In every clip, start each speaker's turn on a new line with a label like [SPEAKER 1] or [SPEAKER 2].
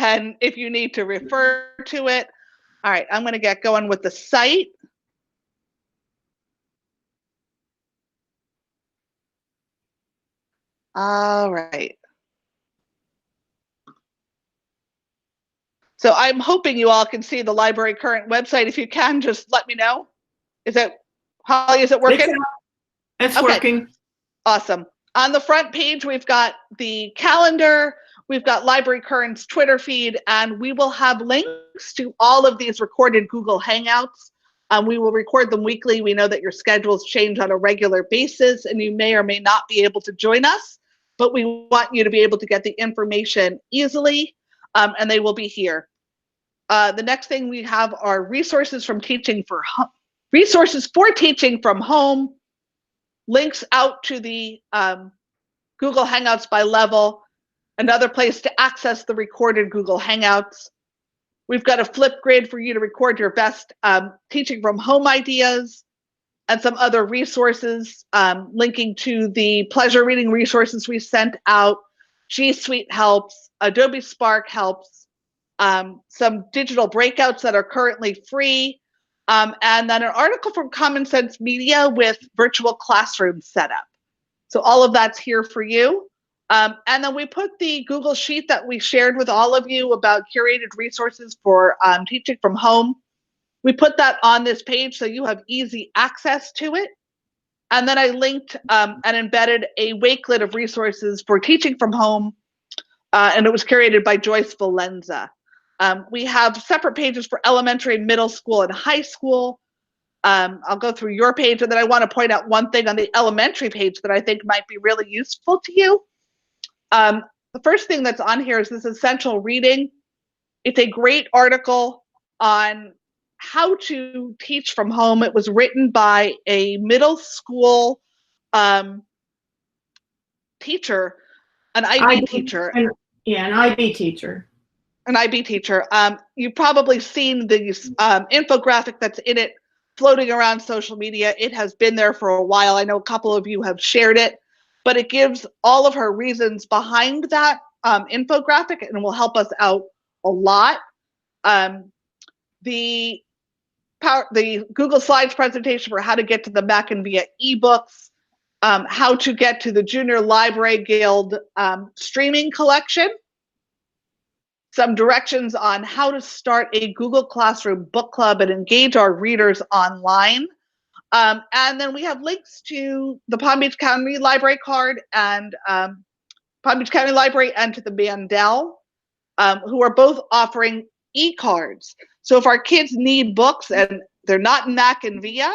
[SPEAKER 1] and if you need to refer to it. All right, I'm going to get going with the site. All right. So I'm hoping you all can see the library current website. If you can, just let me know. Is it, Holly, is it working?
[SPEAKER 2] It's working.
[SPEAKER 1] Awesome. On the front page, we've got the calendar, we've got Library Current's Twitter feed, and we will have links to all of these recorded Google Hangouts. We will record them weekly. We know that your schedules change on a regular basis, and you may or may not be able to join us, but we want you to be able to get the information easily, and they will be here. The next thing we have are resources for teaching from home, links out to the Google Hangouts by level, another place to access the recorded Google Hangouts. We've got a Flipgrid for you to record your best teaching from home ideas, and some other resources linking to the pleasure reading resources we sent out. G Suite helps, Adobe Spark helps, some digital breakouts that are currently free, and then an article from Common Sense Media with virtual classroom setup. So all of that's here for you. And then we put the Google Sheet that we shared with all of you about curated resources for teaching from home. We put that on this page so you have easy access to it. And then I linked and embedded a wakelet of resources for teaching from home, and it was curated by Joyce Valenza. We have separate pages for elementary, middle school, and high school. I'll go through your page, and then I want to point out one thing on the elementary page that I think might be really useful to you. The first thing that's on here is this essential reading. It's a great article on how to teach from home. It was written by a middle school teacher, an IB teacher.
[SPEAKER 2] Yeah, an IB teacher.
[SPEAKER 1] An IB teacher. You've probably seen the infographic that's in it floating around social media. It has been there for a while. I know a couple of you have shared it, but it gives all of her reasons behind that infographic and will help us out a lot. The Google Slides presentation for how to get to the Mac and via ebooks, how to get to the Junior Library Guild streaming collection, some directions on how to start a Google Classroom book club and engage our readers online. And then we have links to the Palm Beach County Library card and Palm Beach County Library and to the Mandel, who are both offering e-cards. So if our kids need books and they're not in Mac and VIA,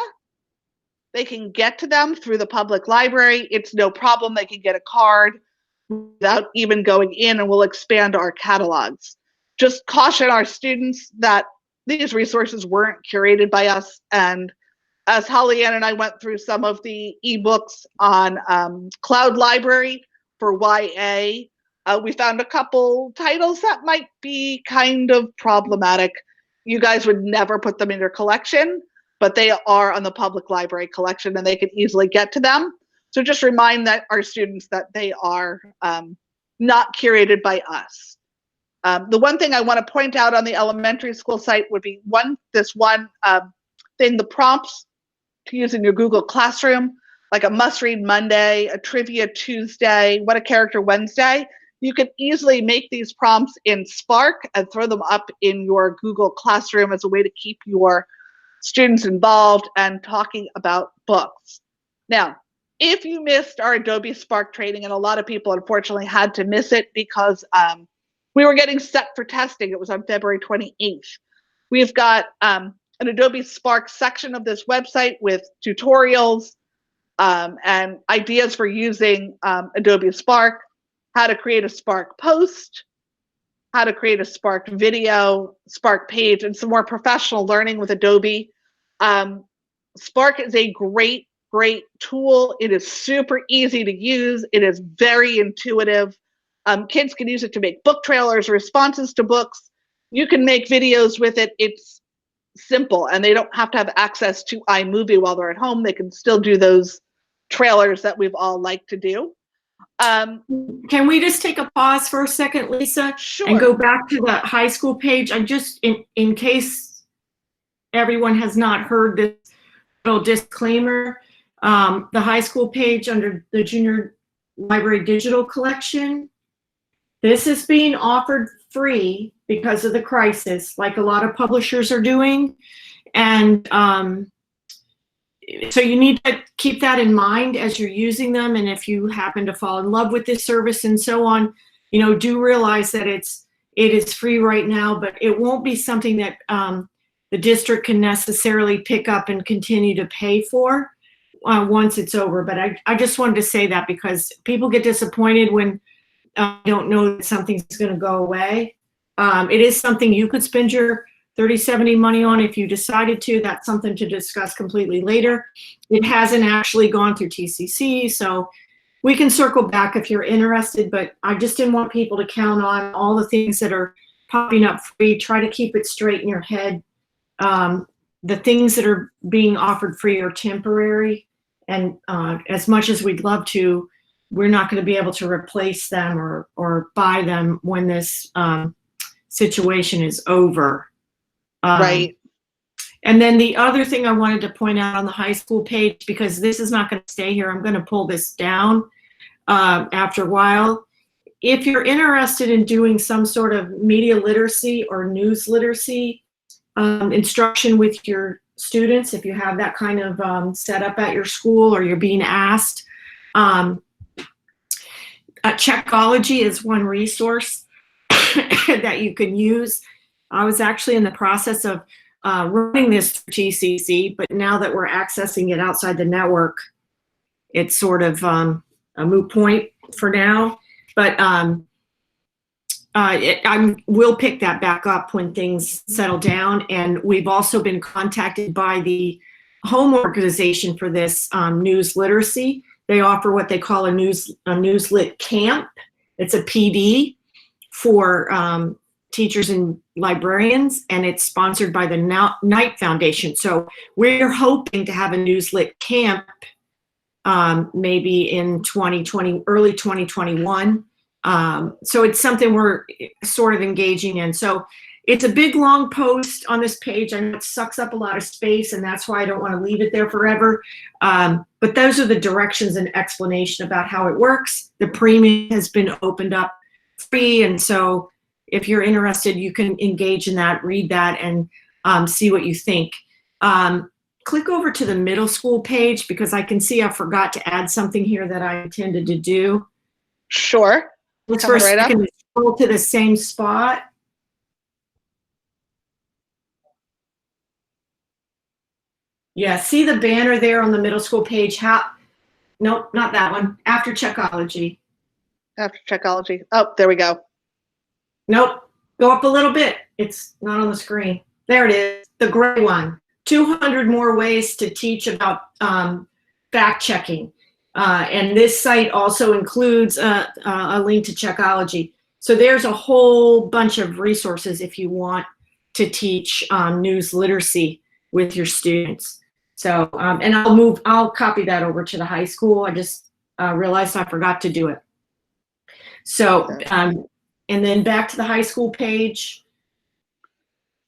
[SPEAKER 1] they can get to them through the public library. It's no problem. They can get a card without even going in, and we'll expand our catalogs. Just caution our students that these resources weren't curated by us. And as Holly Ann and I went through some of the ebooks on Cloud Library for YA, we found a couple titles that might be kind of problematic. You guys would never put them in your collection, but they are on the public library collection and they can easily get to them. So just remind our students that they are not curated by us. The one thing I want to point out on the elementary school site would be this one thing, the prompts to use in your Google Classroom, like a must-read Monday, a trivia Tuesday, what a character Wednesday. You can easily make these prompts in Spark and throw them up in your Google Classroom as a way to keep your students involved and talking about books. Now, if you missed our Adobe Spark training, and a lot of people unfortunately had to miss it because we were getting set for testing. It was on February 28th. We've got an Adobe Spark section of this website with tutorials and ideas for using Adobe Spark, how to create a Spark post, how to create a Spark video, Spark page, and some more professional learning with Adobe. Spark is a great tool. It is super easy to use. It is very intuitive. Kids can use it to make book trailers, responses to books. You can make videos with it. It's simple, and they don't have to have access to iMovie while they're at home. They can still do those trailers that we've all liked to do.
[SPEAKER 2] Can we just take a pause for a second, Lisa?
[SPEAKER 1] Sure.
[SPEAKER 2] And go back to the high school page? I just, in case everyone has not heard this little disclaimer, the high school page under the junior library digital collection, this is being offered free because of the crisis, like a lot of publishers are doing. And so you need to keep that in mind as you're using them. And if you happen to fall in love with this service and so on, you know, do realize that it is free right now, but it won't be something that the district can necessarily pick up and continue to pay for once it's over. But I just wanted to say that because people get disappointed when don't know that something's going to go away. It is something you could spend your 30/70 money on if you decided to. That's something to discuss completely later. It hasn't actually gone through TCC, so we can circle back if you're interested, but I just didn't want people to count on all the things that are popping up free. Try to keep it straight in your head. The things that are being offered free are temporary, and as much as we'd love to, we're not going to be able to replace them or buy them when this situation is over.
[SPEAKER 1] Right.
[SPEAKER 2] And then the other thing I wanted to point out on the high school page, because this is not going to stay here, I'm going to pull this down after a while. If you're interested in doing some sort of media literacy or news literacy instruction with your students, if you have that kind of set up at your school or you're being asked, Checkology is one resource that you can use. I was actually in the process of running this through TCC, but now that we're accessing it outside the network, it's sort of a moot point for now. But I will pick that back up when things settle down. And we've also been contacted by the home organization for this news literacy. They offer what they call a newslit camp. It's a PD for teachers and librarians, and it's sponsored by the Knight Foundation. So we're hoping to have a newslit camp maybe in 2020, early 2021. So it's something we're sort of engaging in. So it's a big, long post on this page. I know it sucks up a lot of space, and that's why I don't want to leave it there forever. But those are the directions and explanation about how it works. The premium has been opened up free, and so if you're interested, you can engage in that, read that, and see what you think. Click over to the middle school page because I can see I forgot to add something here that I intended to do.
[SPEAKER 1] Sure.
[SPEAKER 2] Let's for a second scroll to the same spot. Yeah, see the banner there on the middle school page? Nope, not that one. After Checkology.
[SPEAKER 1] After Checkology. Oh, there we go.
[SPEAKER 2] Nope, go up a little bit. It's not on the screen. There it is, the gray one. 200 more ways to teach about fact checking. And this site also includes a link to Checkology. So there's a whole bunch of resources if you want to teach news literacy with your students. So, and I'll copy that over to the high school. I just realized I forgot to do it. So, and then back to the high school page.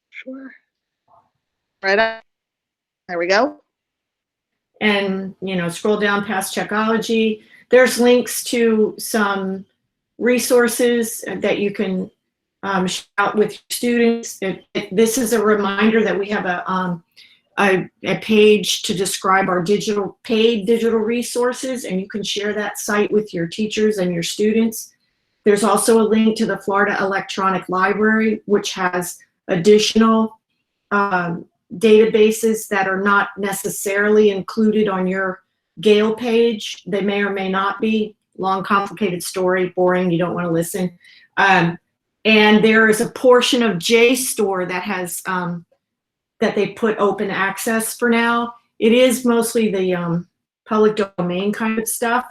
[SPEAKER 1] Sure. Right up. There we go.
[SPEAKER 2] And, you know, scroll down past Checkology. There's links to some resources that you can share out with your students. This is a reminder that we have a page to describe our paid digital resources, and you can share that site with your teachers and your students. There's also a link to the Florida Electronic Library, which has additional databases that are not necessarily included on your Gale page. They may or may not be. Long, complicated story, boring, you don't want to listen. And there is a portion of JSTOR that has that they put open access for now. It is mostly the public domain kind of stuff,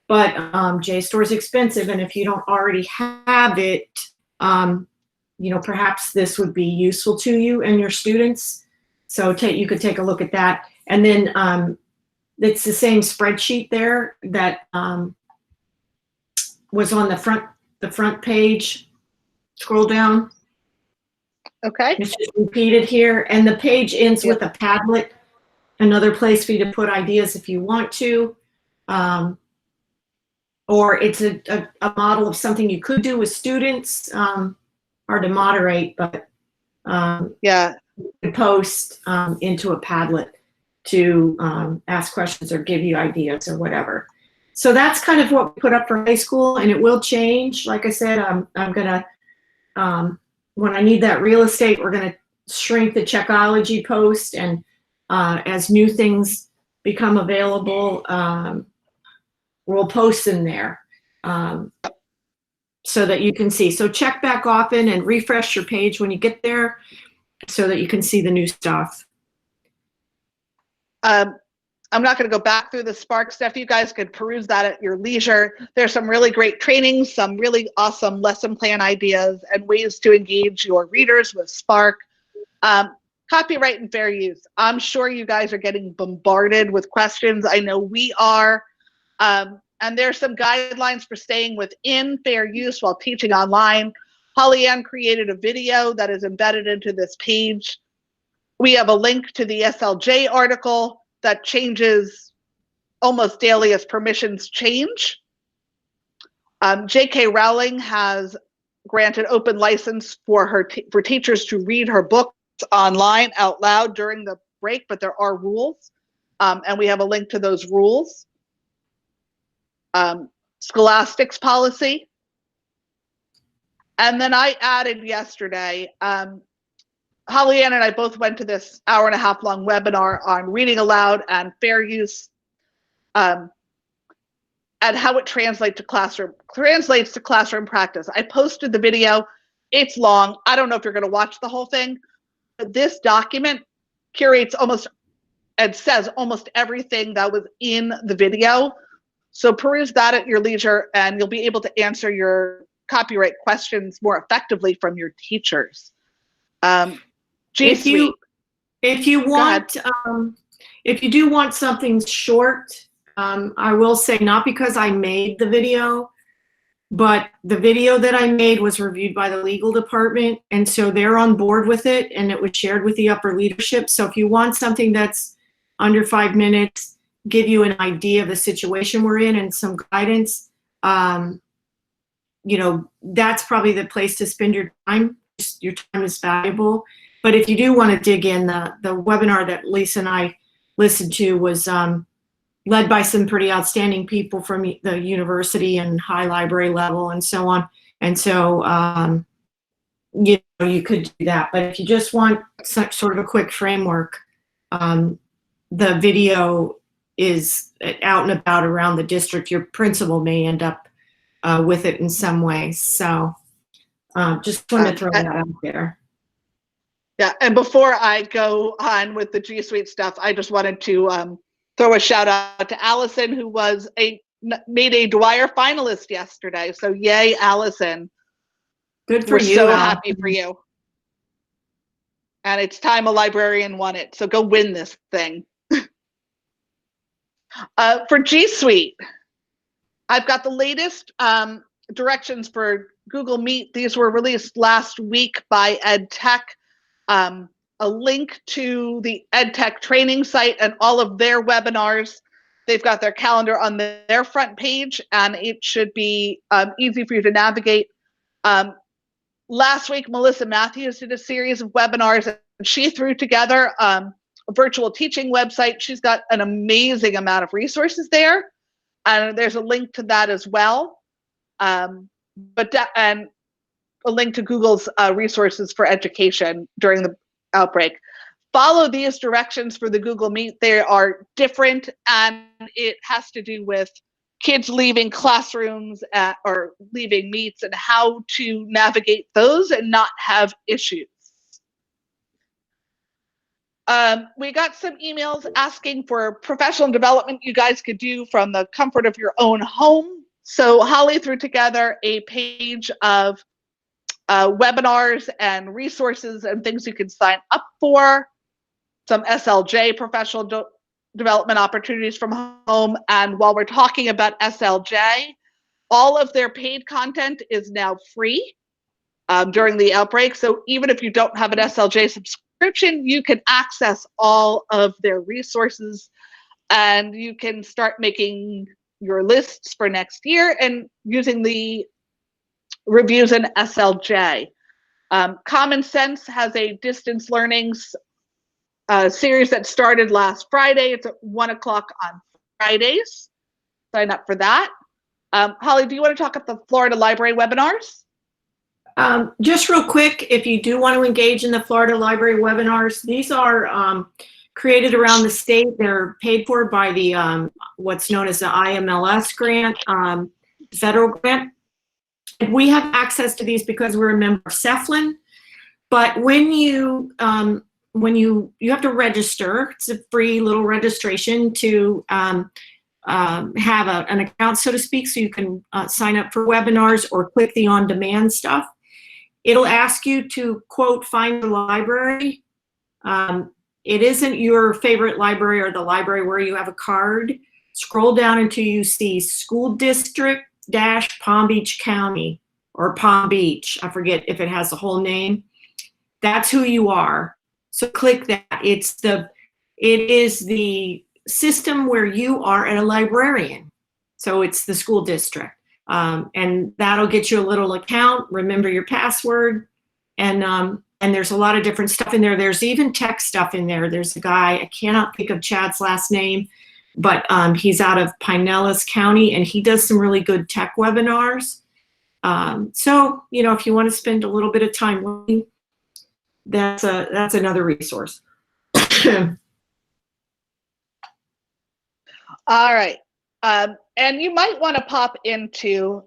[SPEAKER 2] but JSTOR is expensive, and if you don't already have it, you know, perhaps this would be useful to you and your students. So you could take a look at that. And then it's the same spreadsheet there that was on the front page. Scroll down.
[SPEAKER 1] Okay.
[SPEAKER 2] It's just repeated here, and the page ends
[SPEAKER 1] Yep.
[SPEAKER 2] with a Padlet, another place for you to put ideas if you want to. Or it's a model of something you could do with students. Hard to moderate, but
[SPEAKER 1] Yeah.
[SPEAKER 2] you post into a Padlet to ask questions or give you ideas or whatever. So that's kind of what we put up for high school, and it will change. Like I said, I'm gonna, when I need that real estate, we're gonna shrink the Checkology post, and as new things become available, we'll post them there so that you can see. So check back often and refresh your page when you get there so that you can see the new stuff.
[SPEAKER 1] I'm not going to go back through the Spark stuff. You guys could peruse that at your leisure. There's some really great trainings, some really awesome lesson plan ideas, and ways to engage your readers with Spark. Copyright and fair use. I'm sure you guys are getting bombarded with questions. I know we are. And there's some guidelines for staying within fair use while teaching online. Holly Ann created a video that is embedded into this page. We have a link to the SLJ article that changes almost daily as permissions change. J.K. Rowling has granted open license for for teachers to read her books online out loud during the break, but there are rules, and we have a link to those rules. Scholastic's policy. And then I added yesterday, Holly Ann and I both went to this hour-and-a-half long webinar on reading aloud and fair use, and how it translates to classroom practice. I posted the video. It's long. I don't know if you're going to watch the whole thing, but this document curates almost and says almost everything that was in the video. So peruse that at your leisure, and you'll be able to answer your copyright questions more effectively from your teachers. G Suite.
[SPEAKER 2] If you want, if you do want something short, I will say, not because I made the video, but the video that I made was reviewed by the legal department, and so they're on board with it, and it was shared with the upper leadership. So if you want something that's under 5 minutes, give you an idea of the situation we're in and some guidance, you know, that's probably the place to spend your time. Your time is valuable. But if you do want to dig in, the webinar that Lisa and I listened to was led by some pretty outstanding people from the university and high library level and so on. And so, you know, you could do that. But if you just want sort of a quick framework, the video is out and about around the district. Your principal may end up with it in some way. So just wanted to throw that out there.
[SPEAKER 1] Yeah, and before I go on with the G Suite stuff, I just wanted to throw a shout out to Allison, who was made a Dwyer finalist yesterday. So yay, Allison.
[SPEAKER 2] Good for
[SPEAKER 1] We're
[SPEAKER 2] you.
[SPEAKER 1] so happy for you. And it's time a librarian won it. So go win this thing. For G Suite, I've got the latest directions for Google Meet. These were released last week by EdTech. A link to the EdTech training site and all of their webinars. They've got their calendar on their front page, and it should be easy for you to navigate. Last week, Melissa Matthews did a series of webinars, and she threw together a virtual teaching website. She's got an amazing amount of resources there, and there's a link to that as well. And a link to Google's resources for education during the outbreak. Follow these directions for the Google Meet. They are different, and it has to do with kids leaving classrooms or leaving meets and how to navigate those and not have issues. We got some emails asking for professional development you guys could do from the comfort of your own home. So Holly threw together a page of webinars and resources and things you can sign up for, some SLJ professional development opportunities from home. And while we're talking about SLJ, All of their paid content is now free during the outbreak. So even if you don't have an SLJ subscription, you can access all of their resources, and you can start making your lists for next year and using the reviews in SLJ. Common Sense has a distance learning series that started last Friday. It's at 1 o'clock on Fridays. Sign up for that. Holly, do you want to talk about the Florida Library webinars?
[SPEAKER 2] Just real quick, if you do want to engage in the Florida Library webinars, these are created around the state. They're paid for by the what's known as the IMLS grant, federal grant. We have access to these because we're a member of CEFLIN. But when you have to register, it's a free little registration to have an account, so to speak, so you can sign up for webinars or click the on-demand stuff. It'll ask you to, quote, find the library. It isn't your favorite library or the library where you have a card. Scroll down until you see School District - Palm Beach County or Palm Beach. I forget if it has the whole name. That's who you are. So click that. It is the system where you are a librarian. So it's the school district. And that'll get you a little account. Remember your password. And there's a lot of different stuff in there. There's even tech stuff in there. There's a guy, I cannot think of Chad's last name, but he's out of Pinellas County, and he does some really good tech webinars. So, if you want to spend a little bit of time learning, that's another resource.
[SPEAKER 1] All right. And you might want to pop into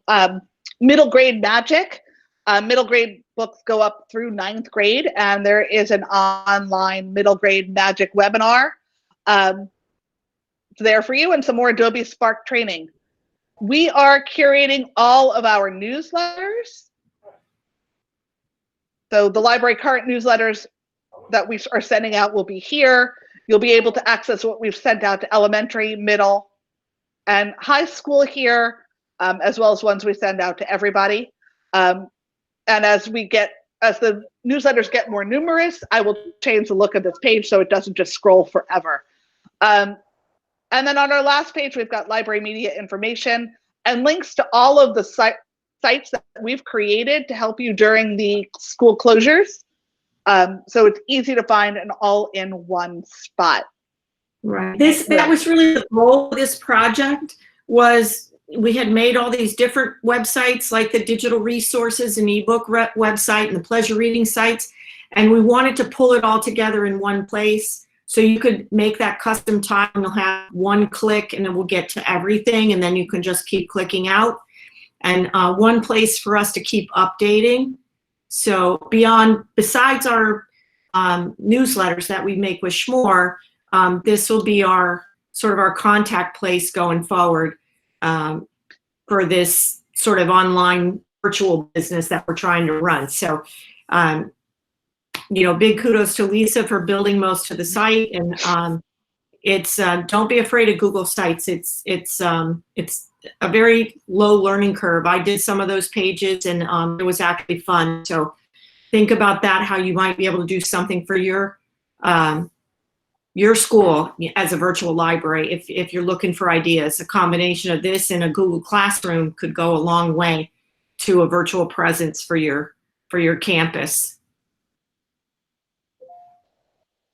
[SPEAKER 1] middle grade magic. Middle grade books go up through 9th grade, and there is an online middle grade magic webinar there for you, and some more Adobe Spark training. We are curating all of our newsletters. So the library current newsletters that we are sending out will be here. You'll be able to access what we've sent out to elementary, middle, and high school here, as well as ones we send out to everybody. And as the newsletters get more numerous, I will change the look of this page so it doesn't just scroll forever. And then on our last page, we've got library media information and links to all of the sites that we've created to help you during the school closures. So it's easy to find and all in one spot.
[SPEAKER 2] Right. That was really the goal of this project. Was we had made all these different websites, like the digital resources and ebook website and the pleasure reading sites, and we wanted to pull it all together in one place so you could make that custom tile, and you'll have one click and it will get to everything, and then you can just keep clicking out, and one place for us to keep updating. So besides our newsletters that we make with Schmore, this will be our contact place going forward for this sort of online virtual business that we're trying to run. So, big kudos to Lisa for building most of the site, and it's don't be afraid of Google Sites. It's a very low learning curve. I did some of those pages, and it was actually fun. So think about that, how you might be able to do something for your school as a virtual library. If you're looking for ideas, a combination of this and a Google Classroom could go a long way to a virtual presence for your campus.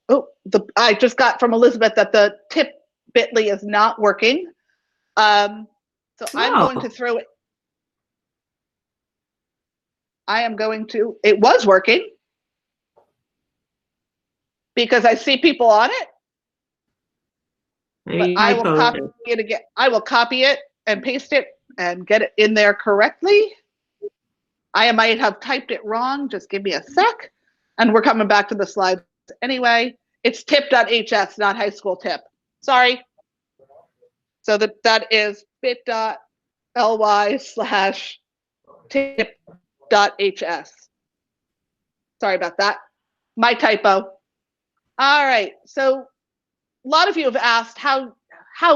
[SPEAKER 1] Oh, I just got from Elizabeth that the tip bit.ly is not working. I'm going to throw it. It was working because I see people on it. But I will copy it again. I will copy it and paste it and get it in there correctly. I might have typed it wrong. Just give me a sec. And we're coming back to the slides anyway. It's tip.hs, not high school tip. Sorry. So that is bit.ly/tip.hs. Sorry about that. My typo. All right. So a lot of you have asked how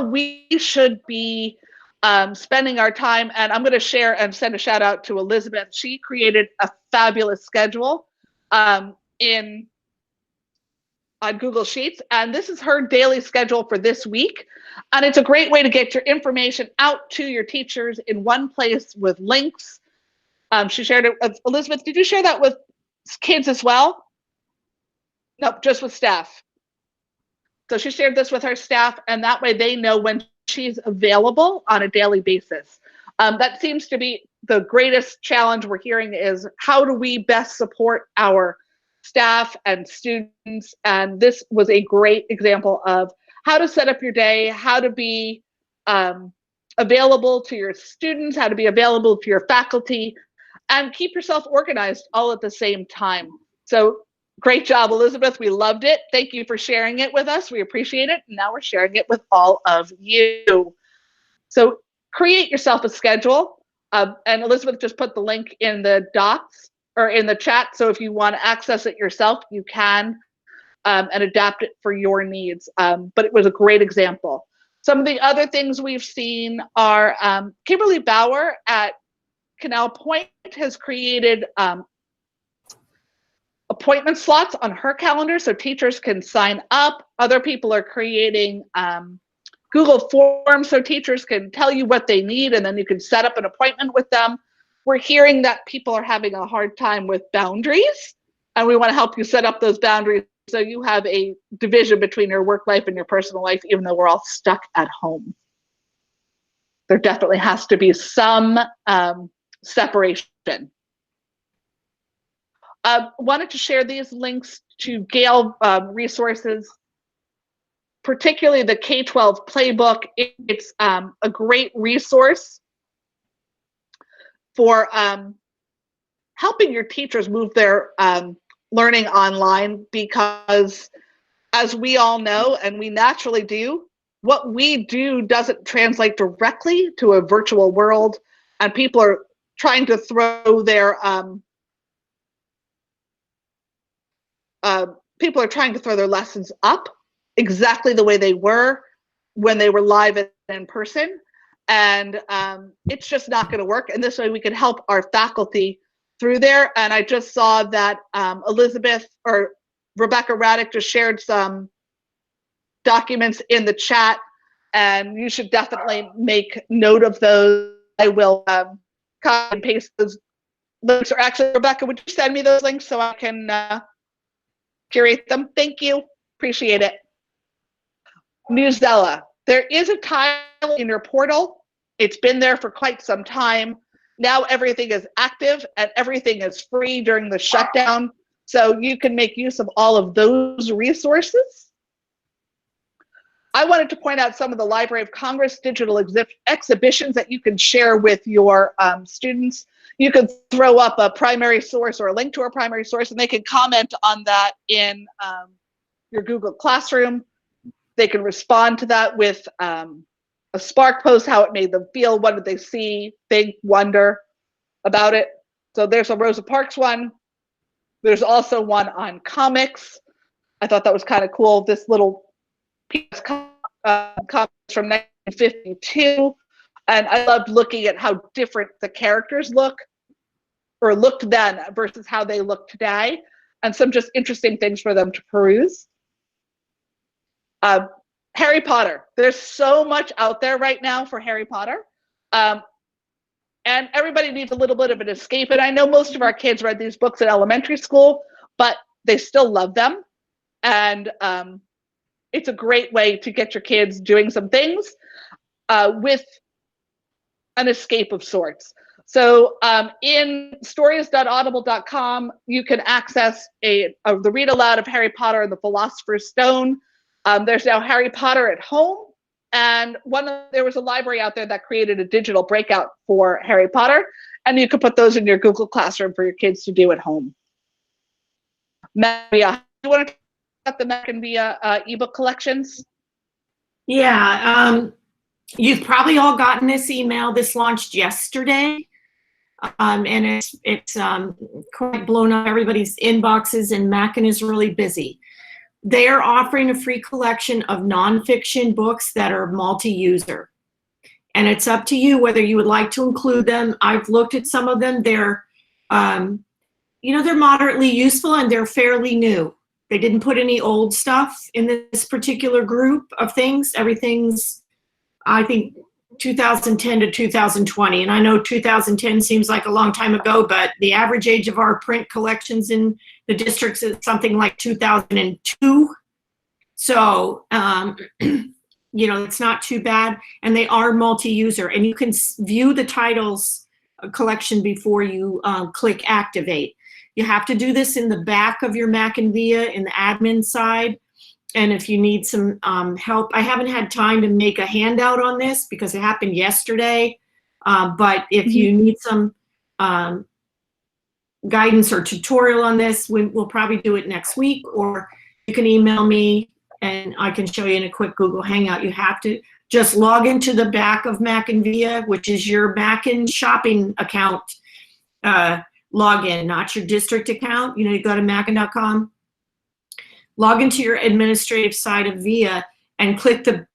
[SPEAKER 1] we should be spending our time. And I'm going to share and send a shout out to Elizabeth. She created a fabulous schedule in on Google Sheets. And this is her daily schedule for this week. And it's a great way to get your information out to your teachers in one place with links. She shared it with Elizabeth. Did you share that with kids as well? Nope, just with staff. So she shared this with her staff, and that way they know when she's available on a daily basis. That seems to be the greatest challenge we're hearing is how do we best support our staff and students? And this was a great example of how to set up your day, how to be available to your students, how to be available to your faculty, and keep yourself organized all at the same time. So great job, Elizabeth. We loved it. Thank you for sharing it with us. We appreciate it. And now we're sharing it with all of you. So create yourself a schedule. And Elizabeth just put the link in the docs or in the chat. So if you want to access it yourself, you can and adapt it for your needs. But it was a great example. Some of the other things we've seen are Kimberly Bauer at Canal Point has created appointment slots on her calendar so teachers can sign up. Other people are creating Google Forms so teachers can tell you what they need and then you can set up an appointment with them. We're hearing that people are having a hard time with boundaries, and we want to help you set up those boundaries so you have a division between your work life and your personal life, even though we're all stuck at home. There definitely has to be some separation. Wanted to share these links to Gale resources, particularly the K-12 playbook. It's a great resource for helping your teachers move their learning online, because as we all know, and we naturally do, what we do doesn't translate directly to a virtual world, and people are trying to throw their lessons up exactly the way they were when they were live and in person. And it's just not going to work. And this way we can help our faculty through there. And I just saw that Elizabeth or Rebecca Raddick just shared some documents in the chat, and you should definitely make note of those. I will copy and paste those links. Or actually, Rebecca, would you send me those links so I can curate them? Thank you. Appreciate it. Newsella. There is a tile in your portal. It's been there for quite some time. Now everything is active and everything is free during the shutdown. So you can make use of all of those resources. I wanted to point out some of the Library of Congress digital exhibitions that you can share with your students. You can throw up a primary source or a link to a primary source, and they can comment on that in your Google Classroom. They can respond to that with a Spark post, how it made them feel, what did they see, think, wonder about it. So there's a Rosa Parks one. There's also one on comics. I thought that was kind of cool. This little piece comics from 1952. And I loved looking at how different the characters look, or looked then versus how they look today, and some just interesting things for them to peruse. Harry Potter. There's so much out there right now for Harry Potter. And everybody needs a little bit of an escape. And I know most of our kids read these books in elementary school, but they still love them. And it's a great way to get your kids doing some things with an escape of sorts. So in stories.audible.com, you can access the read aloud of Harry Potter and the Philosopher's Stone. There's now Harry Potter at Home, and there was a library out there that created a digital breakout for Harry Potter, and you could put those in your Google Classroom for your kids to do at home. Maria, you want to talk about the Mac and Via ebook collections?
[SPEAKER 2] Yeah, you've probably all gotten this email. This launched yesterday, and it's quite blown up everybody's inboxes, and Mackin is really busy. They are offering a free collection of nonfiction books that are multi-user. and it's up to you whether you would like to include them. I've looked at some of them. They're, they're moderately useful and they're fairly new. They didn't put any old stuff in this particular group of things. Everything's, I think, 2010 to 2020. And I know 2010 seems like a long time ago, but the average age of our print collections in the districts is something like 2002. So, it's not too bad. And they are multi-user. And you can view the titles collection before you click activate. You have to do this in the back of your Mac and Via in the admin side. And if you need some help, I haven't had time to make a handout on this because it happened yesterday. But if you need some guidance or tutorial on this, we'll probably do it next week, or you can email me and I can show you in a quick Google Hangout. You have to just log into the back of Mac and Via, which is your Mac and shopping account login, not your district account. You go to mackin.com. Log into your administrative side of VIA and click the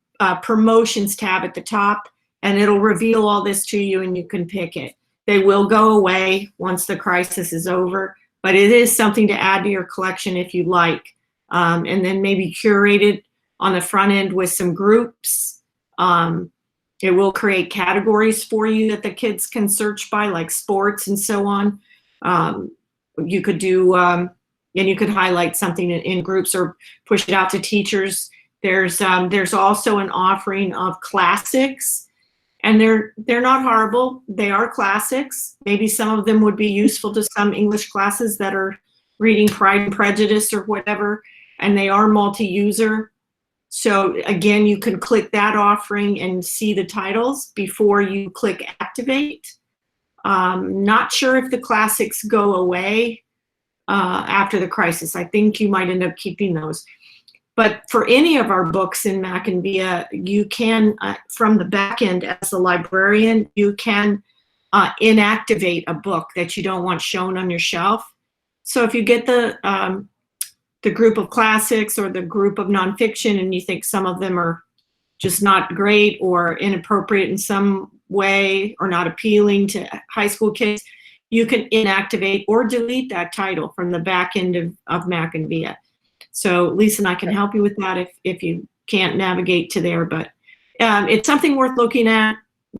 [SPEAKER 2] promotions tab at the top, and it'll reveal all this to you and you can pick it. They will go away once the crisis is over, but it is something to add to your collection if you like. And then maybe curate it on the front end with some groups. It will create categories for you that the kids can search by, like sports and so on. You could do, and you could highlight something in groups or push it out to teachers. There's also an offering of classics, and they're not horrible. They are classics. Maybe some of them would be useful to some English classes that are reading Pride and Prejudice or whatever, and they are multi-user. So again, you can click that offering and see the titles before you click activate. Not sure if the classics go away after the crisis. I think you might end up keeping those. But for any of our books in Mac and Via, you can, from the back end as a librarian, you can inactivate a book that you don't want shown on your shelf. So if you get the group of classics or the group of nonfiction and you think some of them are just not great or inappropriate in some way or not appealing to high school kids, you can inactivate or delete that title from the back end of Mac and Via. So Lisa and I can help you with that if you can't navigate to there, but it's something worth looking at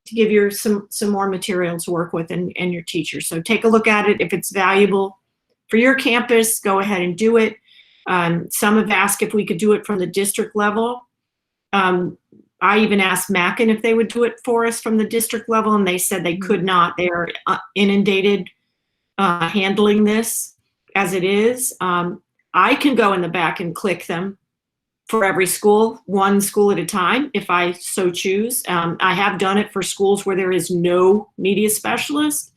[SPEAKER 2] to give you some more material to work with and your teachers. So take a look at it. If it's valuable for your campus, go ahead and do it. Some have asked if we could do it from the district level. I even asked Mackin if they would do it for us from the district level, and they said they could not. They are inundated handling this as it is. I can go in the back and click them for every school, one school at a time, if I so choose. I have done it for schools where there is no media specialist,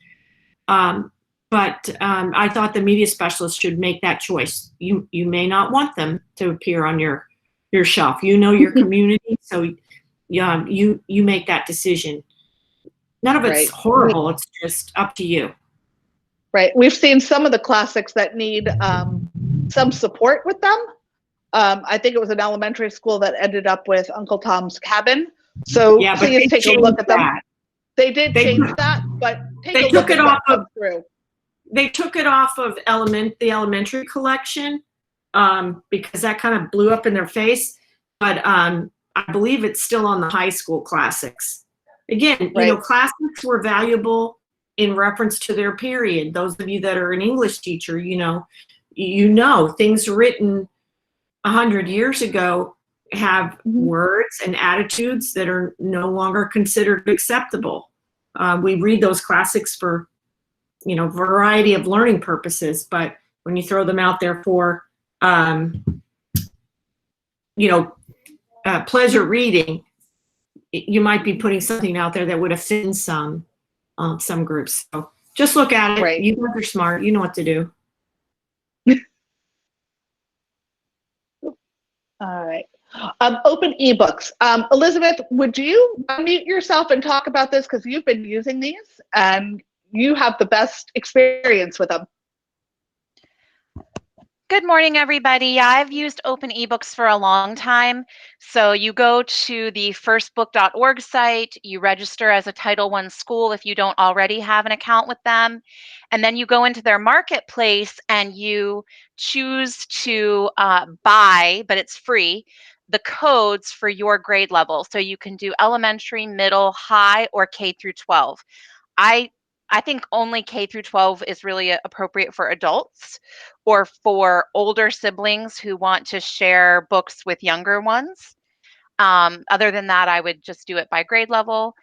[SPEAKER 2] but I thought the media specialist should make that choice. You may not want them to appear on your shelf. You know your community, so you make that decision. None of it's horrible. It's just up to you.
[SPEAKER 1] Right. We've seen some of the classics that need some support with them. I think it was an elementary school that ended up with Uncle Tom's Cabin. So
[SPEAKER 2] yeah,
[SPEAKER 1] please take a look at them.
[SPEAKER 2] That.
[SPEAKER 1] They did change that, but take a look at what comes through.
[SPEAKER 2] They took it off of the elementary collection because that kind of blew up in their face. But I believe it's still on the high school classics. Again, classics were valuable in reference to their period. Those of you that are an English teacher, you know things written 100 years ago have words and attitudes that are no longer considered acceptable. We read those classics for, variety of learning purposes, but when you throw them out there for, pleasure reading, you might be putting something out there that would offend some groups. So just look at it.
[SPEAKER 1] Right.
[SPEAKER 2] You guys are smart. You know what to do.
[SPEAKER 1] All right. Open ebooks. Elizabeth, would you unmute yourself and talk about this, because you've been using these and you have the best experience with them?
[SPEAKER 3] Good morning, everybody. Yeah, I've used Open eBooks for a long time. So you go to the firstbook.org site, you register as a Title I school if you don't already have an account with them, and then you go into their marketplace and you choose to buy, but it's free, the codes for your grade level. So you can do elementary, middle, high, or K through 12. I I think only K through 12 is really appropriate for adults or for older siblings who want to share books with younger ones. Other than that, I would just do it by grade level.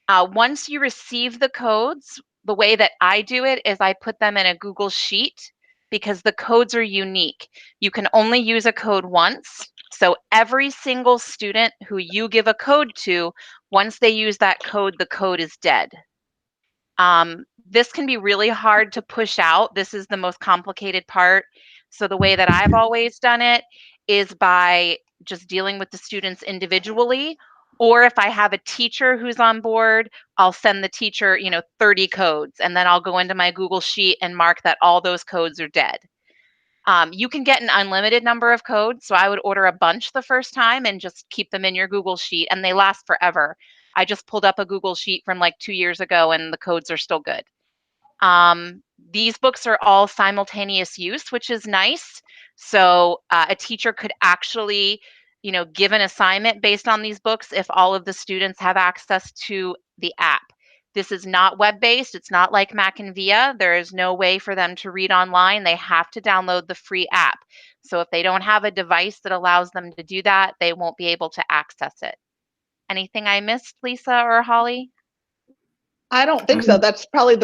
[SPEAKER 3] Once you receive the codes, the way that I do it is I put them in a Google Sheet because the codes are unique. You can only use a code once. So every single student who you give a code to, once they use that code, the code is dead. This can be really hard to push out. This is the most complicated part. So the way that I've always done it is by just dealing with the students individually. Or if I have a teacher who's on board, I'll send the teacher, 30 codes, and then I'll go into my Google Sheet and mark that all those codes are dead. You can get an unlimited number of codes. So I would order a bunch the first time and just keep them in your Google Sheet, and they last forever. I just pulled up a Google Sheet from like 2 years ago, and the codes are still good. These books are all simultaneous use, which is nice. So a teacher could actually, give an assignment based on these books if all of the students have access to the app. This is not web-based. It's not like Mac and Via. There is no way for them to read online. They have to download the free app. So if they don't have a device that allows them to do that, they won't be able to access it. Anything I missed, Lisa or Holly?
[SPEAKER 1] I don't think so. That's probably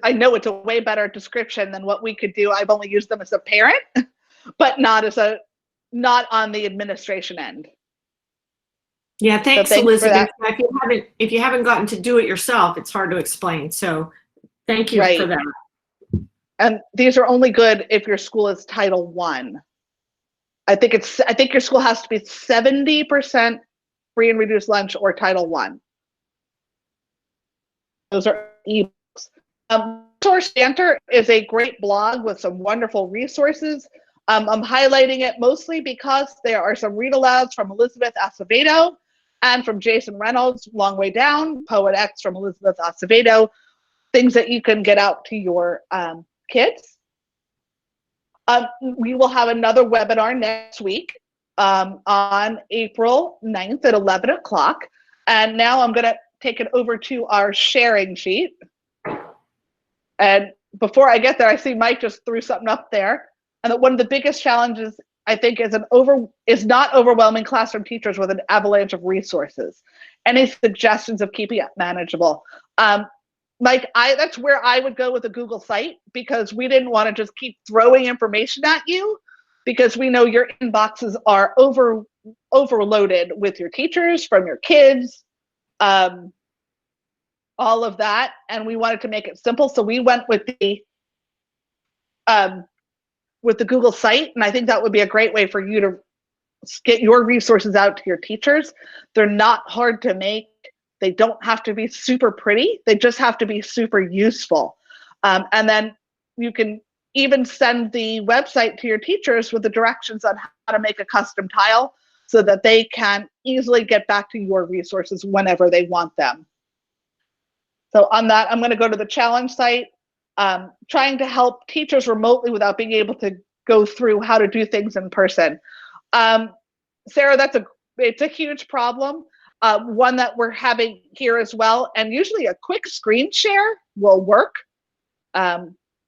[SPEAKER 1] I know it's a way better description than what we could do. I've only used them as a parent, but not on the administration end.
[SPEAKER 2] Yeah, thanks,
[SPEAKER 1] So thanks
[SPEAKER 2] Elizabeth. If you haven't gotten to do it yourself, it's hard to explain. So thank you for that.
[SPEAKER 1] And these are only good if your school is Title I. I think your school has to be 70% free and reduced lunch or Title I. Those are ebooks. Source Center is a great blog with some wonderful resources. I'm highlighting it mostly because there are some read alouds from Elizabeth Acevedo and from Jason Reynolds, Long Way Down, Poet X from Elizabeth Acevedo, things that you can get out to your kids. We will have another webinar next week on April 9th at 11 o'clock. And now I'm going to take it over to our sharing sheet. And before I get there, I see Mike just threw something up there. And that one of the biggest challenges, I think, is not overwhelming classroom teachers with an avalanche of resources. Any suggestions of keeping it manageable? Mike, that's where I would go with a Google site, because we didn't want to just keep throwing information at you, because we know your inboxes are overloaded with your teachers, from your kids, all of that, and we wanted to make it simple. So we went with the Google site, and I think that would be a great way for you to get your resources out to your teachers. They're not hard to make. They don't have to be super pretty. They just have to be super useful. And then you can even send the website to your teachers with the directions on how to make a custom tile so that they can easily get back to your resources whenever they want them. So on that, I'm going to go to the challenge site, trying to help teachers remotely without being able to go through how to do things in person. Sarah, it's a huge problem, one that we're having here as well. And usually a quick screen share will work.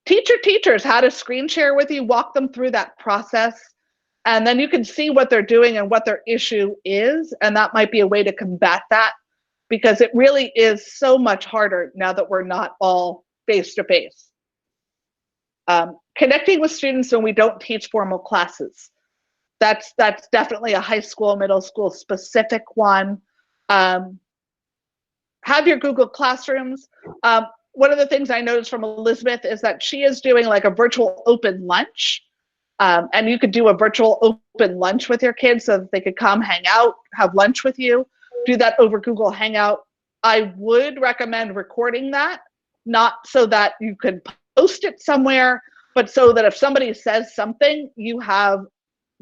[SPEAKER 1] Teach your teachers how to screen share with you, walk them through that process, and then you can see what they're doing and what their issue is. And that might be a way to combat that, because it really is so much harder now that we're not all face-to-face. Connecting with students when we don't teach formal classes. That's definitely a high school, middle school specific one. Have your Google Classrooms. One of the things I noticed from Elizabeth is that she is doing like a virtual open lunch. And you could do a virtual open lunch with your kids so that they could come hang out, have lunch with you. Do that over Google Hangout. I would recommend recording that, not so that you could post it somewhere, but so that if somebody says something, you have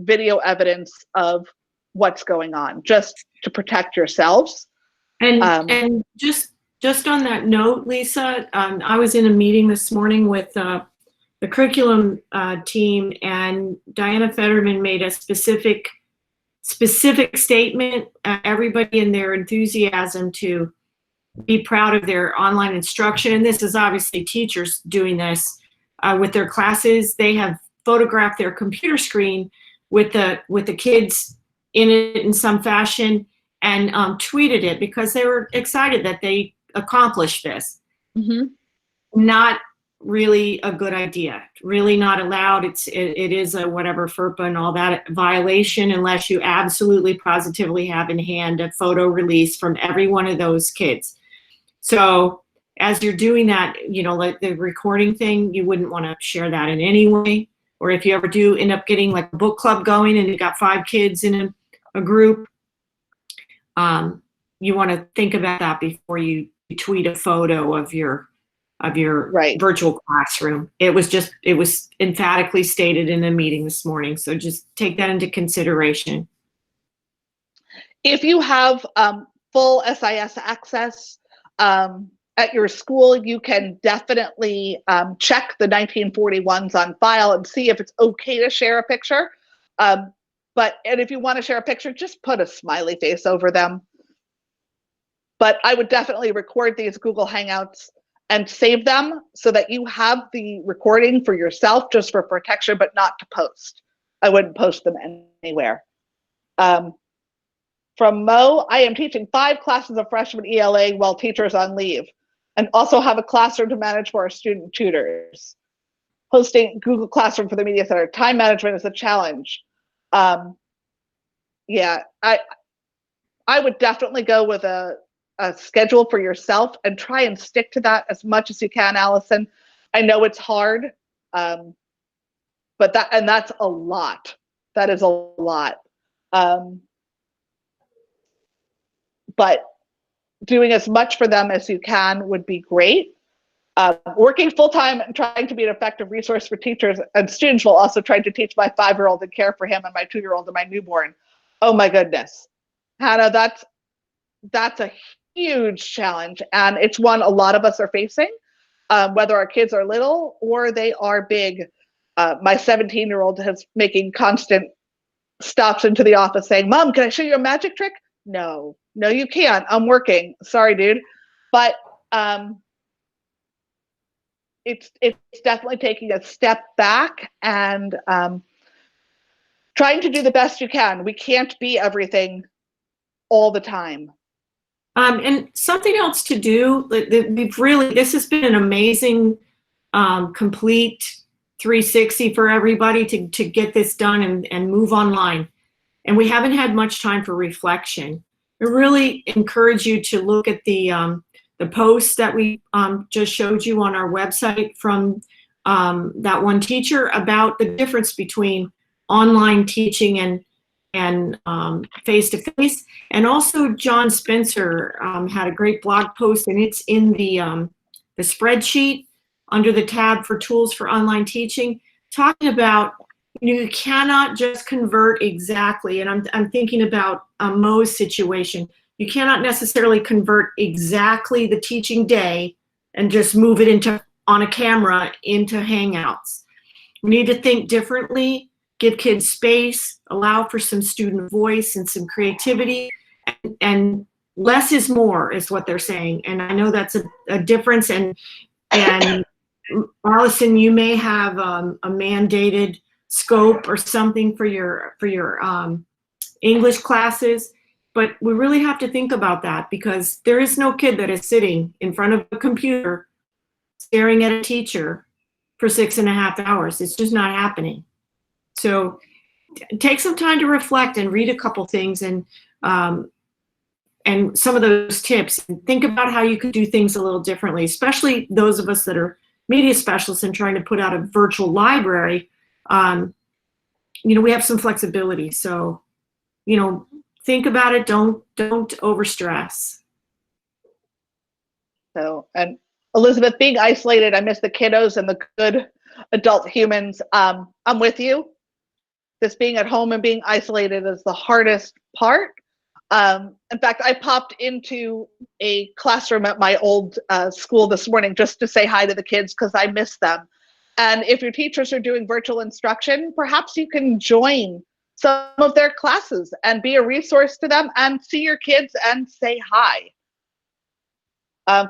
[SPEAKER 1] video evidence of what's going on, just to protect yourselves.
[SPEAKER 2] And just on that note, Lisa, I was in a meeting this morning with the curriculum team, and Diana Fetterman made a specific statement. Everybody in their enthusiasm to be proud of their online instruction, and this is obviously teachers doing this with their classes. They have photographed their computer screen with the kids in it in some fashion, and tweeted it because they were excited that they accomplished this.
[SPEAKER 1] Mm-hmm.
[SPEAKER 2] Not really a good idea. Really not allowed. It is a whatever FERPA and all that violation unless you absolutely positively have in hand a photo release from every one of those kids. So as you're doing that, like the recording thing, you wouldn't want to share that in any way. Or if you ever do end up getting like a book club going and you got 5 kids in a group, you want to think about that before you tweet a photo of your
[SPEAKER 1] Right.
[SPEAKER 2] virtual classroom. It was emphatically stated in a meeting this morning. So just take that into consideration.
[SPEAKER 1] If you have full SIS access at your school, you can definitely check the 1941s on file and see if it's okay to share a picture. And if you want to share a picture, just put a smiley face over them. But I would definitely record these Google Hangouts and save them so that you have the recording for yourself, just for protection, but not to post. I wouldn't post them anywhere. From Mo, I am teaching 5 classes of freshman ELA while teachers on leave, and also have a classroom to manage for our student tutors. Hosting Google Classroom for the Media Center. Time management is a challenge. Yeah, I would definitely go with a schedule for yourself and try and stick to that as much as you can, Allison. I know it's hard, but that's a lot. That is a lot. But doing as much for them as you can would be great. Working full-time and trying to be an effective resource for teachers and students while also trying to teach my 5-year-old and care for him and my 2-year-old and my newborn. Oh my goodness. Hannah, that's a huge challenge, and it's one a lot of us are facing, whether our kids are little or they are big. My 17-year-old is making constant stops into the office saying, "Mom, can I show you a magic trick?" No, you can't. I'm working. Sorry, dude. But it's definitely taking a step back and trying to do the best you can. We can't be everything all the time.
[SPEAKER 2] And something else to do, this has been an amazing, complete 360 for everybody to get this done and move online. And we haven't had much time for reflection. I really encourage you to look at the posts that we just showed you on our website from that one teacher about the difference between online teaching and face-to-face. And also John Spencer had a great blog post, and it's in the spreadsheet under the tab for tools for online teaching, talking about you cannot just convert exactly, and I'm thinking about Mo's situation. You cannot necessarily convert exactly the teaching day and just move it on a camera into Hangouts. We need to think differently, give kids space, allow for some student voice and some creativity, and less is more is what they're saying. And I know that's a difference. And Allison, you may have a mandated scope or something for your English classes, but we really have to think about that, because there is no kid that is sitting in front of a computer staring at a teacher for 6.5 hours. It's just not happening. So take some time to reflect and read a couple things and some of those tips, and think about how you could do things a little differently, especially those of us that are media specialists and trying to put out a virtual library. We have some flexibility. So, think about it. Don't overstress.
[SPEAKER 1] So, and Elizabeth, being isolated, I miss the kiddos and the good adult humans. I'm with you. This being at home and being isolated is the hardest part. In fact, I popped into a classroom at my old school this morning just to say hi to the kids because I miss them. And if your teachers are doing virtual instruction, perhaps you can join some of their classes and be a resource to them and see your kids and say hi.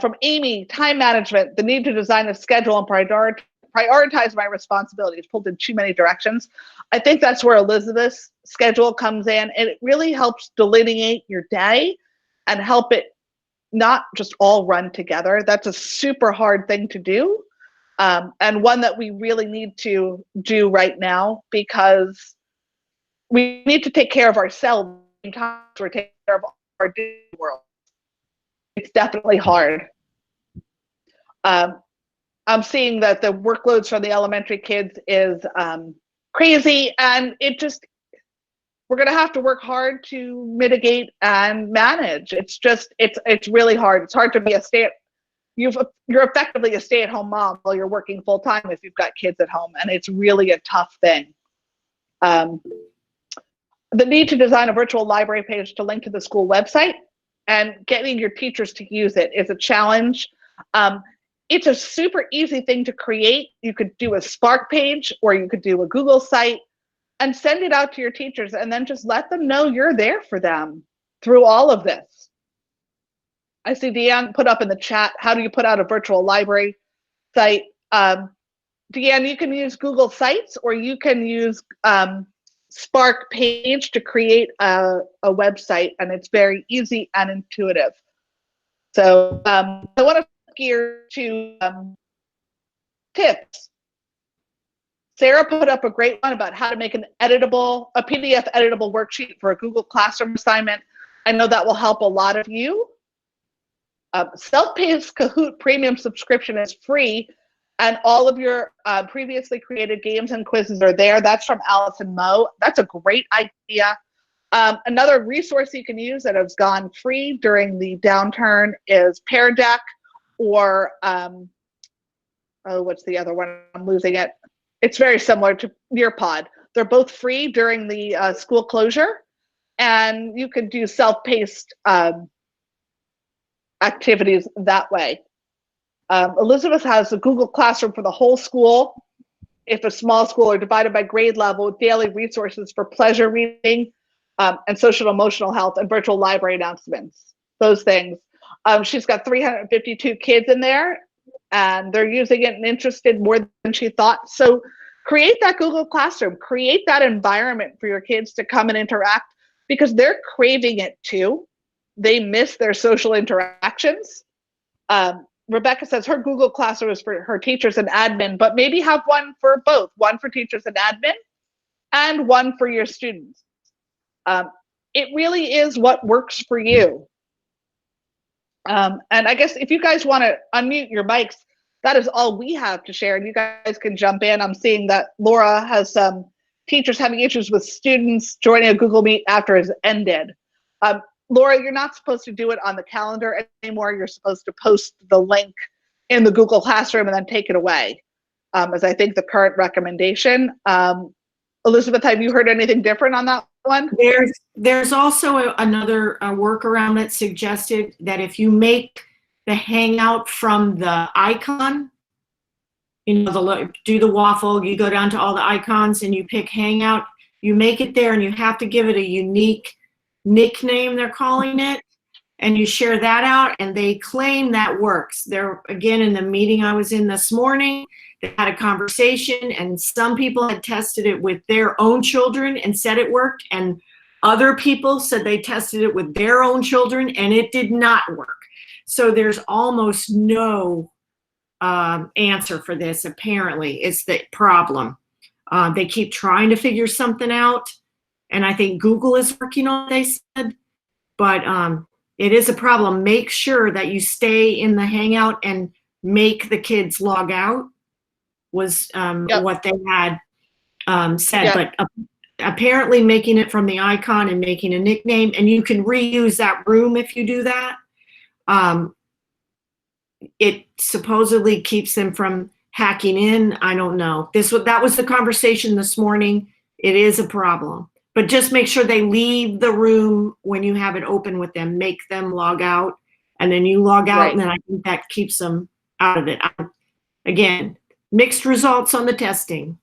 [SPEAKER 1] From Amy, time management, the need to design a schedule and prioritize my responsibilities, pulled in too many directions. I think that's where Elizabeth's schedule comes in, and it really helps delineate your day and help it not just all run together. That's a super hard thing to do, and one that we really need to do right now because we need to take care of ourselves sometimes we're taking care of our digital world. It's definitely hard. I'm seeing that the workloads for the elementary kids is crazy, and we're going to have to work hard to mitigate and manage. It's really hard. It's hard to be you're effectively a stay-at-home mom while you're working full-time if you've got kids at home, and it's really a tough thing. The need to design a virtual library page to link to the school website and getting your teachers to use it is a challenge. It's a super easy thing to create. You could do a Spark page or you could do a Google site and send it out to your teachers and then just let them know you're there for them through all of this. I see Deanne put up in the chat, how do you put out a virtual library site? Deanne, you can use Google Sites or you can use Spark page to create a website, and it's very easy and intuitive. So I want to gear to tips. Sarah put up a great one about how to make a PDF editable worksheet for a Google Classroom assignment. I know that will help a lot of you. Self-paced Kahoot premium subscription is free, and all of your previously created games and quizzes are there. That's from Allison Moe. That's a great idea. Another resource you can use that has gone free during the downturn is Pear Deck, or what's the other one? I'm losing it. It's very similar to Nearpod. They're both free during the school closure, and you could do self-paced activities that way. Elizabeth has a Google Classroom for the whole school. If a small school are divided by grade level with daily resources for pleasure reading and social emotional health and virtual library announcements, those things. She's got 352 kids in there and they're using it and interested more than she thought. So create that Google Classroom, create that environment for your kids to come and interact because they're craving it too. They miss their social interactions. Rebecca says her Google Classroom is for her teachers and admin, but maybe have one for both, one for teachers and admin and one for your students. It really is what works for you. And I guess if you guys want to unmute your mics, that is all we have to share, and you guys can jump in. I'm seeing that Laura has some teachers having issues with students joining a Google Meet after it's ended. Laura, you're not supposed to do it on the calendar anymore. You're supposed to post the link in the Google Classroom and then take it away, as I think the current recommendation. Elizabeth, have you heard anything different on that one?
[SPEAKER 2] There's also another workaround that suggested that if you make the Hangout from the icon, do the waffle, you go down to all the icons and you pick Hangout, you make it there and you have to give it a unique nickname, they're calling it, and you share that out, and they claim that works. They're, again, in the meeting I was in this morning, they had a conversation, and some people had tested it with their own children and said it worked, and other people said they tested it with their own children and it did not work. So there's almost no answer for this, apparently. It's the problem. They keep trying to figure something out. And I think Google is working on it, they said, but it is a problem. Make sure that you stay in the Hangout and make the kids log out was what they had said. Yep. But apparently making it from the icon and making a nickname, and you can reuse that room if you do that. It supposedly keeps them from hacking in. I don't know. That was the conversation this morning. It is a problem. But just make sure they leave the room when you have it open with them. Make them log out, and then you log out,
[SPEAKER 1] Right.
[SPEAKER 2] and then I think that keeps them out of it. Again, mixed results on the testing.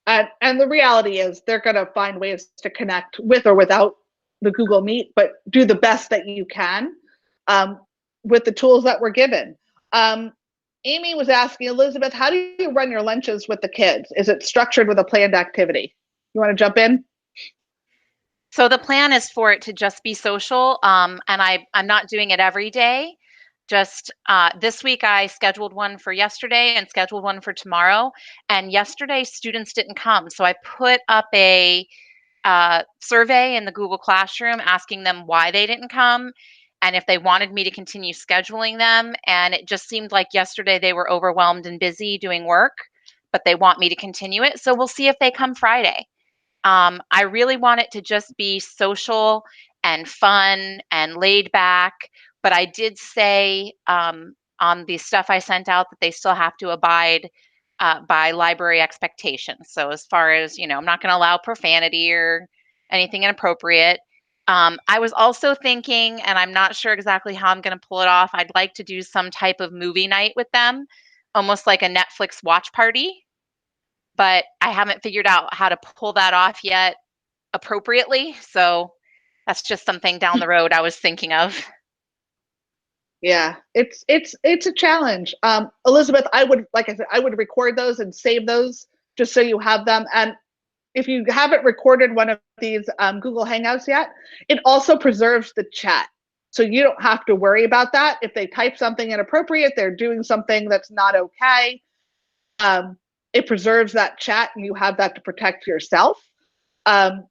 [SPEAKER 1] And the reality is they're going to find ways to connect with or without the Google Meet, but do the best that you can with the tools that we're given. Amy was asking, Elizabeth, how do you run your lunches with the kids? Is it structured with a planned activity? You want to jump in?
[SPEAKER 3] So the plan is for it to just be social, and I'm not doing it every day. Just this week, I scheduled one for yesterday and scheduled one for tomorrow. And yesterday, students didn't come, so I put up a survey in the Google Classroom asking them why they didn't come and if they wanted me to continue scheduling them. And it just seemed like yesterday they were overwhelmed and busy doing work, but they want me to continue it. So we'll see if they come Friday. I really want it to just be social and fun and laid back. But I did say on the stuff I sent out that they still have to abide by library expectations. So as far as, I'm not going to allow profanity or anything inappropriate. I was also thinking, and I'm not sure exactly how I'm going to pull it off, I'd like to do some type of movie night with them, almost like a Netflix watch party. But I haven't figured out how to pull that off yet appropriately. So that's just something down the road I was thinking of.
[SPEAKER 1] Yeah, it's a challenge. Elizabeth, like I said, I would record those and save those just so you have them. And if you haven't recorded one of these Google Hangouts yet, it also preserves the chat. So you don't have to worry about that. If they type something inappropriate, they're doing something that's not okay. It preserves that chat and you have that to protect yourself. And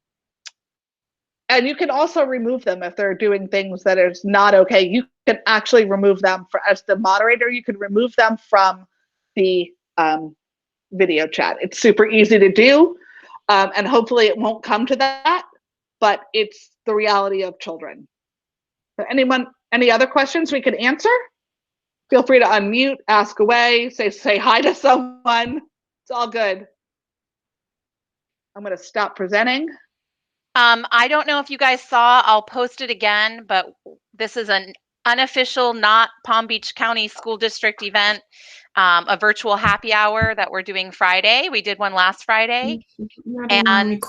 [SPEAKER 1] you can also remove them if they're doing things that is not okay. You can actually remove them as the moderator. You can remove them from the video chat. It's super easy to do. And hopefully it won't come to that, but it's the reality of children. So any other questions we could answer? Feel free to unmute, ask away, say hi to someone. It's all good. I'm going to stop presenting.
[SPEAKER 3] I don't know if you guys saw, I'll post it again, but this is an unofficial, not Palm Beach County School District event, a virtual happy hour that we're doing Friday. We did one last Friday. And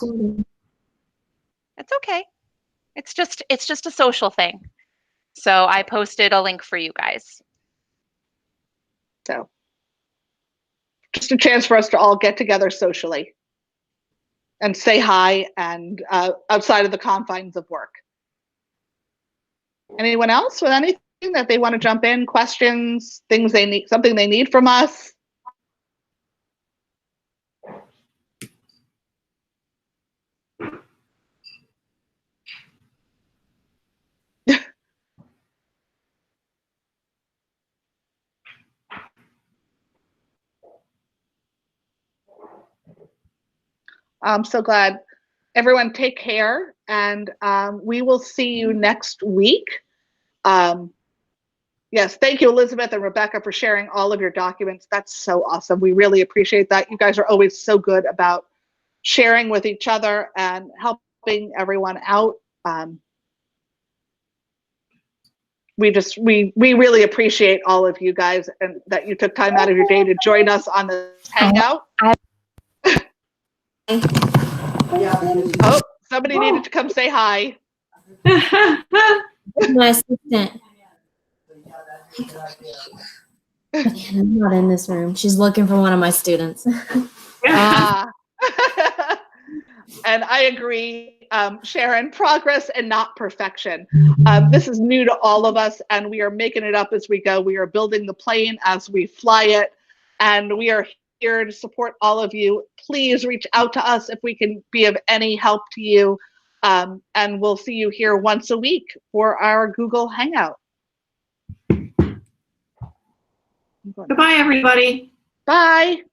[SPEAKER 3] it's okay. It's just a social thing. So I posted a link for you guys.
[SPEAKER 1] So just a chance for us to all get together socially and say hi and outside of the confines of work. Anyone else with anything that they want to jump in? Questions, things they need, something they need from us? I'm so glad. Everyone take care, and we will see you next week. Yes, thank you, Elizabeth and Rebecca, for sharing all of your documents. That's so awesome. We really appreciate that. You guys are always so good about sharing with each other and helping everyone out. We really appreciate all of you guys and that you took time out of your day to join us on this Hangout. Oh, somebody needed to come say hi.
[SPEAKER 4] My assistant. I'm not in this room. She's looking for one of my students.
[SPEAKER 1] And I agree, Sharon, progress and not perfection. This is new to all of us, and we are making it up as we go. We are building the plane as we fly it, and we are here to support all of you. Please reach out to us if we can be of any help to you, and we'll see you here once a week for our Google Hangout.
[SPEAKER 2] Goodbye, everybody.
[SPEAKER 1] Bye.